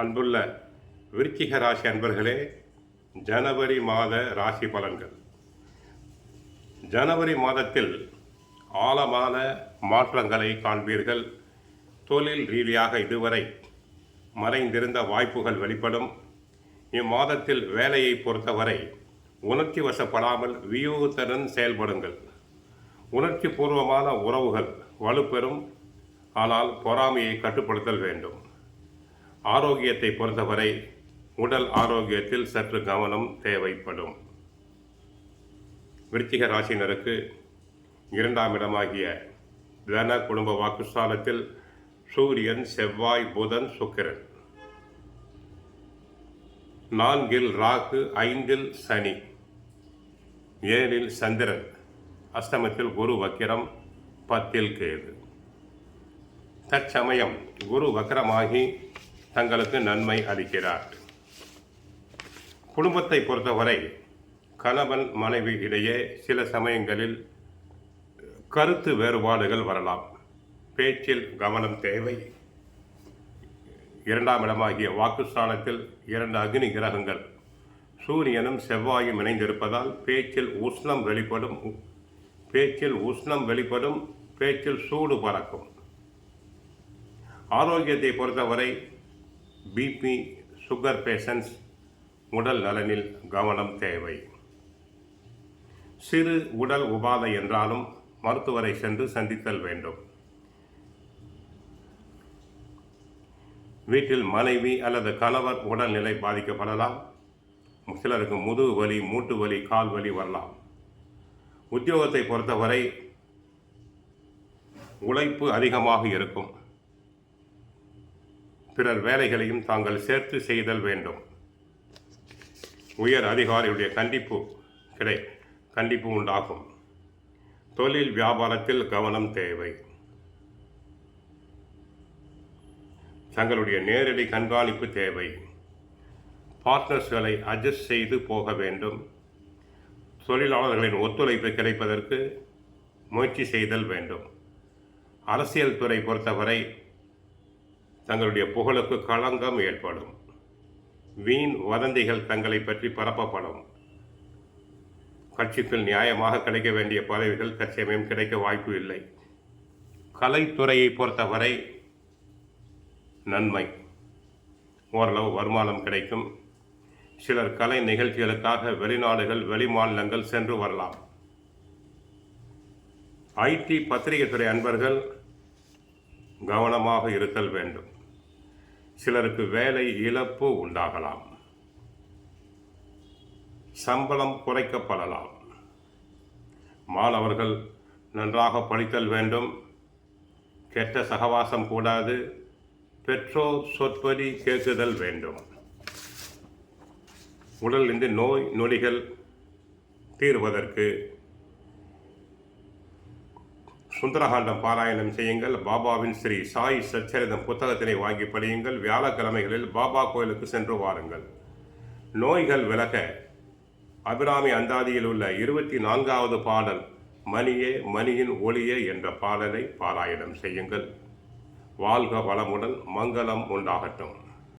அன்புள்ள விருச்சிக ராசி அன்பர்களே, ஜனவரி மாத ராசி பலன்கள். ஜனவரி மாதத்தில் ஆழமான மாற்றங்களை காண்பீர்கள். தொழில் ரீதியாக இதுவரை மறைந்திருந்த வாய்ப்புகள் வெளிப்படும். இம்மாதத்தில் வேலையை பொறுத்தவரை உணர்ச்சி வசப்படாமல் வியூகத்துடன் செயல்படுங்கள். உணர்ச்சி பூர்வமான உறவுகள் வலுப்பெறும். ஆனால் பொறாமையை கட்டுப்படுத்தல் வேண்டும். ஆரோக்கியத்தை பொறுத்தவரை உடல் ஆரோக்கியத்தில் சற்று கவனம் தேவைப்படும். விருச்சிக ராசினருக்கு 2ஆம் இடமாகிய தன குடும்ப வாக்குஸ்தானத்தில் சூரியன், செவ்வாய், புதன், சுக்கிரன், 4இல் ராகு, 5இல் சனி, 7இல் சந்திரன், அஷ்டமத்தில் குரு வக்கிரம், 10இல் கேது. தற்சமயம் குரு வக்கரமாகி தங்களுக்கு நன்மை அளிக்கிறார். குடும்பத்தை பொறுத்தவரை கணவன் மனைவி இடையே சில சமயங்களில் கருத்து வேறுபாடுகள் வரலாம். பேச்சில் கவனம் தேவை. 2ஆம் இடமாகிய வாக்குஸ்தானத்தில் 2 அக்னி கிரகங்கள் சூரியனும் செவ்வாயும் இணைந்திருப்பதால் பேச்சில் உஷ்ணம் வெளிப்படும். பேச்சில் சூடு பறக்கும். ஆரோக்கியத்தை பொறுத்தவரை பிபி, சுகர் பேஷண்ட்ஸ் உடல் நலனில் கவனம் தேவை. சிறு உடல் உபாதை என்றாலும் மருத்துவரை சென்று சந்தித்தல் வேண்டும். வீட்டில் மனைவி அல்லது கணவர் உடல்நிலை பாதிக்கப்படலாம். சிலருக்கு முதுகு வலி, மூட்டு வலி, கால் வலி வரலாம். உத்தியோகத்தை பொறுத்தவரை உழைப்பு அதிகமாக இருக்கும். பிறர் வேலைகளையும் தாங்கள் சேர்த்து செய்தல் வேண்டும். உயர் அதிகாரியுடைய கண்டிப்பு உண்டாகும். தொழில் வியாபாரத்தில் கவனம் தேவை. தங்களுடைய நேரடி கண்காணிப்பு தேவை. பார்ட்னர்ஸ்களை அட்ஜஸ்ட் செய்து போக வேண்டும். தொழிலாளர்களின் ஒத்துழைப்பு கிடைப்பதற்கு முயற்சி செய்தல் வேண்டும். அரசியல் துறை பொறுத்தவரை தங்களுடைய புகழுக்கு களங்கம் ஏற்படும். வீண் வதந்திகள் தங்களை பற்றி பரப்பப்படும். கட்சிக்குள் நியாயமாக கிடைக்க வேண்டிய பதவிகள் தற்சமயம் கிடைக்க வாய்ப்பு இல்லை. கலைத்துறையை பொறுத்தவரை நன்மை, ஓரளவு வருமானம் கிடைக்கும். சிலர் கலை நிகழ்ச்சிகளுக்காக வெளிநாடுகள், வெளிமாநிலங்கள் சென்று வரலாம். ஐடி, பத்திரிகை துறை அன்பர்கள் கவனமாக இருத்தல் வேண்டும். சிலருக்கு வேலை இழப்பு உண்டாகலாம். சம்பளம் குறைக்கப்படலாம். மாணவர்கள் நன்றாக படித்தல் வேண்டும். கெட்ட சகவாசம் கூடாது. பெற்றோர் சொற்படி கேட்குதல் வேண்டும். உடலிருந்து நோய் நொடிகள் தீர்வதற்கு சுந்தரகாண்டம் பாராயணம் செய்யுங்கள். பாபாவின் ஸ்ரீ சாய் சச்சரிதம் புத்தகத்தினை வாங்கி படியுங்கள். வியாழக்கிழமைகளில் பாபா கோயிலுக்கு சென்று வாருங்கள். நோய்கள் விலக அபிராமி அந்தாதியில் உள்ள 24வது பாடல் மணியே மணியின் ஒளியே என்ற பாடலை பாராயணம் செய்யுங்கள். வாழ்க வளமுடன், மங்களம் உண்டாகட்டும்.